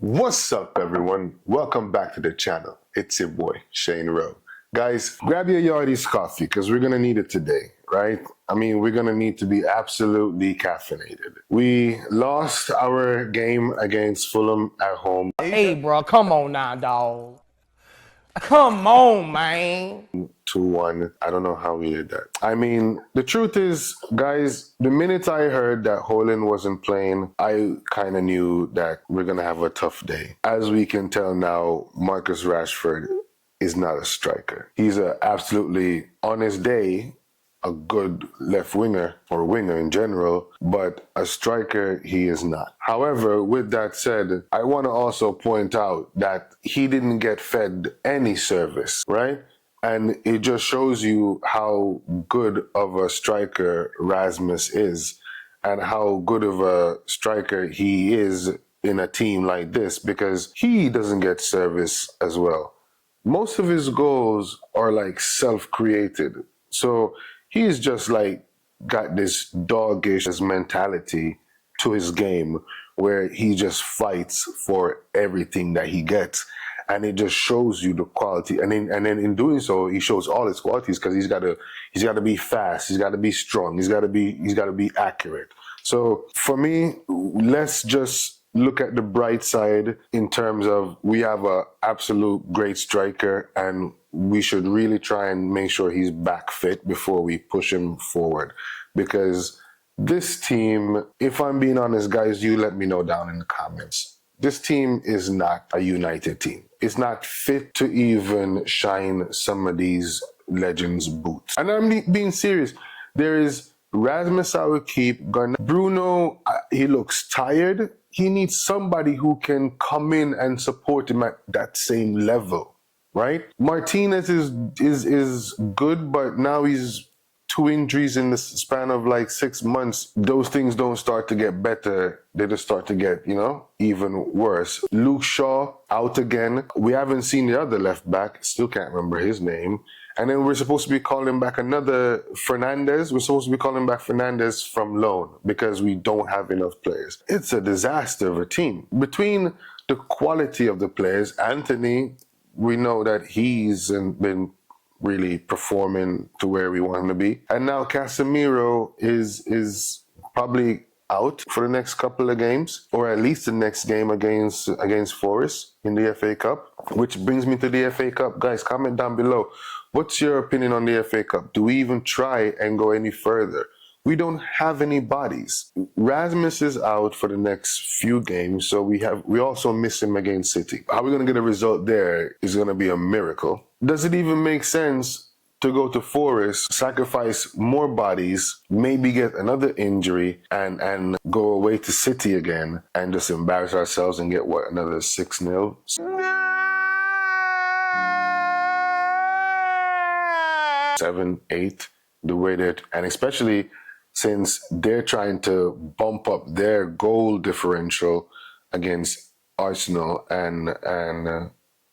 What's up, everyone? Welcome back to the channel. It's your boy, Shane Rowe. Guys, grab your Yardies coffee because we're going to need it today, right? I mean, we're going to need to be absolutely caffeinated. We lost our game against Fulham at home. Hey, bro, come on now, dog. Come on, man. 2-1. I don't know how we did that. I mean, the truth is, guys, the minute I heard that Hojlund wasn't playing, I kind of knew that we're going to have a tough day. As we can tell now, Marcus Rashford is not a striker. He's absolutely, on his day, a good left winger or winger in general, but a striker he is not. However, with that said, I want to also point out that he didn't get fed any service, right? And it just shows you how good of a striker Rasmus is and how good of a striker he is in a team like this, because he doesn't get service as well. Most of his goals are like self-created. So he's just like got this doggish mentality to his game where he just fights for everything that he gets. And it just shows you the quality. And then in doing so, he shows all his qualities because he's got to be fast, he's got to be strong, he's got to be accurate. So for me, let's just look at the bright side in terms of we have a absolute great striker, and we should really try and make sure he's back fit before we push him forward. Because this team, if I'm being honest, guys, you let me know down in the comments. This team is not a united team. It's not fit to even shine some of these legends' boots. And I'm being serious. There is Rasmus I would keep. Bruno, he looks tired. He needs somebody who can come in and support him at that same level, right? Martinez is good, but now he's 2 injuries in the span of like 6 months. Those things don't start to get better. They just start to get, even worse. Luke Shaw out again. We haven't seen the other left back. Still can't remember his name. And then we're supposed to be calling back another Fernandez. We're supposed to be calling back Fernandez from loan because we don't have enough players. It's a disaster of a team. Between the quality of the players, Anthony, we know that he's been really performing to where we want him to be. And now Casemiro is probably out for the next couple of games, or at least the next game against Forest in the FA Cup. Which brings me to the FA Cup. Guys, comment down below. What's your opinion on the FA Cup? Do we even try and go any further? We don't have any bodies. Rasmus is out for the next few games, so we also miss him against City. How we're going to get a result there is going to be a miracle. Does it even make sense to go to Forest, sacrifice more bodies, maybe get another injury, and go away to City again and just embarrass ourselves and get, another 6-0? 7, 8, the way that, and especially since they're trying to bump up their goal differential against Arsenal and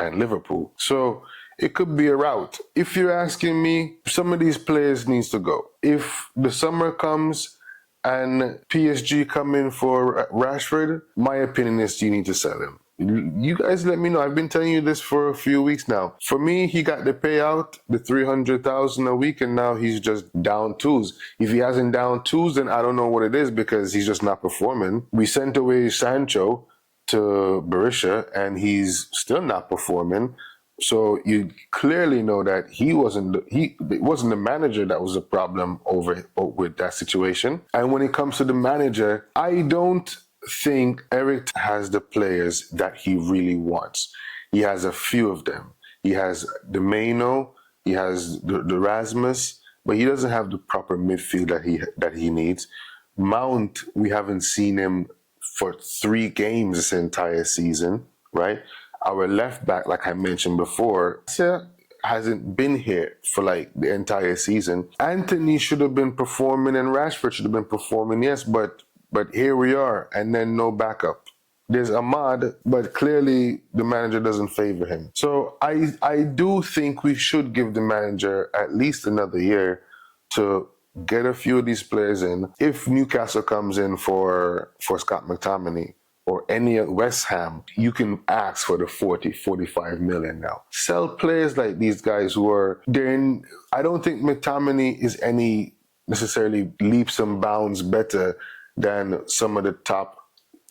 Liverpool. So it could be a rout. If you're asking me, some of these players needs to go. If the summer comes and PSG come in for Rashford, my opinion is you need to sell him. You guys let me know. I've been telling you this for a few weeks now. For me, he got the payout, the 300,000 a week, and now he's just down tools. If he hasn't down tools, then I don't know what it is, because he's just not performing. We sent away Sancho to Borussia, and he's still not performing. So you clearly know that it wasn't the manager that was the problem with that situation. And when it comes to the manager, I don't think Eric has the players that he really wants. He has a few of them. He has the Maino, he has the Rasmus, but he doesn't have the proper midfield that he needs. Mount, we haven't seen him for 3 games this entire season, right? Our left back, like I mentioned before, hasn't been here for like the entire season. Anthony should have been performing and Rashford should have been performing, yes, but here we are, and then no backup. There's Ahmad, but clearly the manager doesn't favor him. So I do think we should give the manager at least another year to get a few of these players in. If Newcastle comes in for Scott McTominay, or or any West Ham, you can ask for the 40, 45 million now. Sell players like these guys who are, I don't think McTominay is any necessarily leaps and bounds better than some of the top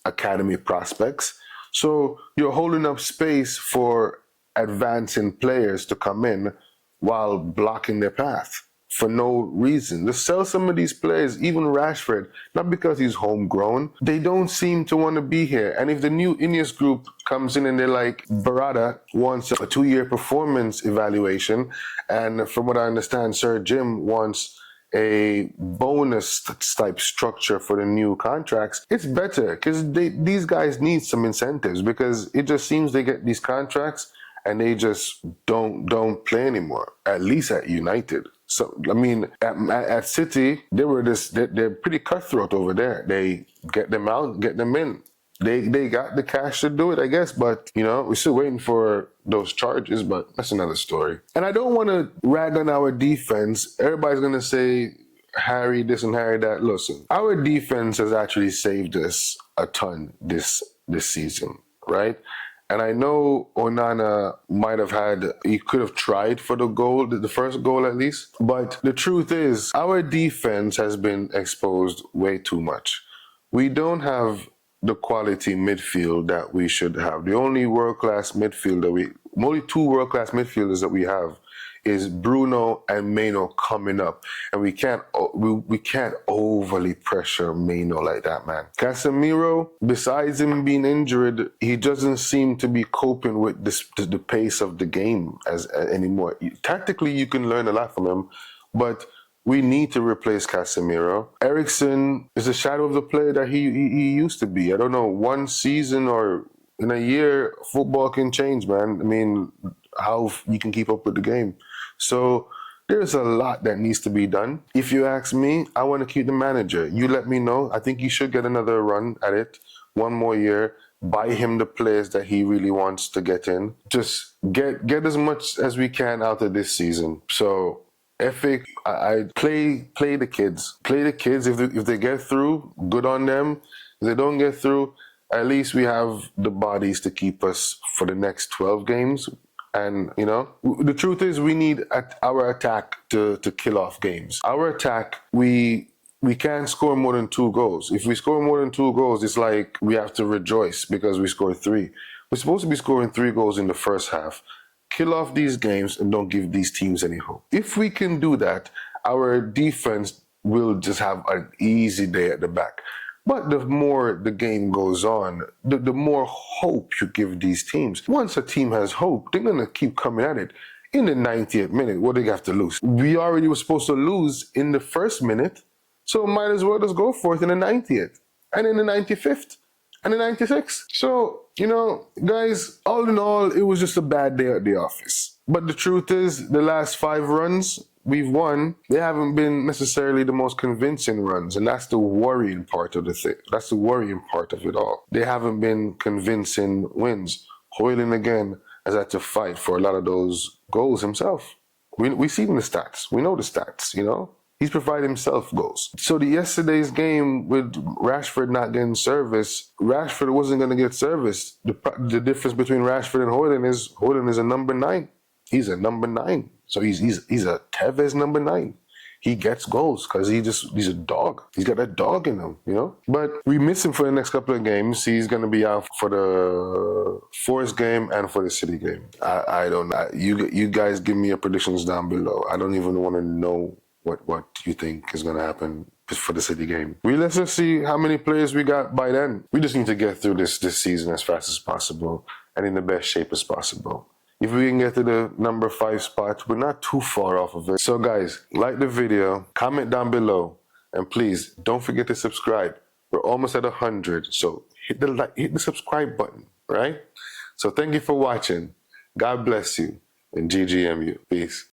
academy prospects. So you're holding up space for advancing players to come in while blocking their path for no reason. Just sell some of these players, even Rashford, not because he's homegrown. They don't seem to want to be here. And if the new Ineos group comes in and they're like, Barada wants a 2-year performance evaluation, and from what I understand, Sir Jim wants a bonus type structure for the new contracts, it's better because these guys need some incentives, because it just seems they get these contracts and they just don't play anymore, at least at United. So, I mean, at City, they're pretty cutthroat over there. They get them out, get them in. They got the cash to do it, I guess, but, you know, we're still waiting for those charges, but that's another story. And I don't want to rag on our defense. Everybody's going to say, Harry this and Harry that. Listen, our defense has actually saved us a ton this season, right? And I know Onana he could have tried for the goal, the first goal at least. But the truth is, our defense has been exposed way too much. We don't have the quality midfield that we should have. The only world-class midfielder only 2 world-class midfielders that we have is Bruno and Maino coming up, and we can't overly pressure Maino like that, man. Casemiro, besides him being injured, he doesn't seem to be coping with the pace of the game anymore. Tactically, you can learn a lot from him, but we need to replace Casemiro. Eriksen is a shadow of the player that he used to be. I don't know, one season or in a year, football can change, man. I mean, how you can keep up with the game. So there's a lot that needs to be done. If you ask me, I want to keep the manager. You let me know. I think he should get another run at it. One more year. Buy him the players that he really wants to get in. Just get as much as we can out of this season. So I play the kids. Play the kids. If they get through, good on them. If they don't get through, at least we have the bodies to keep us for the next 12 games. And, you know, the truth is we need our attack to kill off games. Our attack, we can't score more than 2 goals. If we score more than 2 goals, it's like we have to rejoice because we scored 3. We're supposed to be scoring 3 goals in the first half. Kill off these games and don't give these teams any hope. If we can do that, our defense will just have an easy day at the back. But the more the game goes on, the more hope you give these teams. Once a team has hope, they're going to keep coming at it. In the 90th minute, what do they have to lose? We already were supposed to lose in the first minute, so might as well just go for it in the 90th, and in the 95th, and the 96th. So, you know, guys, all in all, it was just a bad day at the office. But the truth is, the last 5 runs we've won, they haven't been necessarily the most convincing runs, and that's the worrying part of the thing. That's the worrying part of it all. They haven't been convincing wins. Hojlund again has had to fight for a lot of those goals himself. We see the stats. We know the stats, you know? He's provided himself goals. So yesterday's game with Rashford not getting service, Rashford wasn't going to get service. The difference between Rashford and Hojlund is a number 9. He's a number 9. So he's a Tevez number 9. He gets goals because he's a dog. He's got that dog in him, you know? But we miss him for the next couple of games. He's going to be out for the Forest game and for the City game. I don't know. You guys give me your predictions down below. I don't even want to know what you think is going to happen for the City game. Let's just see how many players we got by then. We just need to get through this season as fast as possible and in the best shape as possible. If we can get to the number 5 spot, we're not too far off of it. So guys, like the video, comment down below, and please don't forget to subscribe. We're almost at 100, so hit the subscribe button, right? So thank you for watching. God bless you, and GGMU. Peace.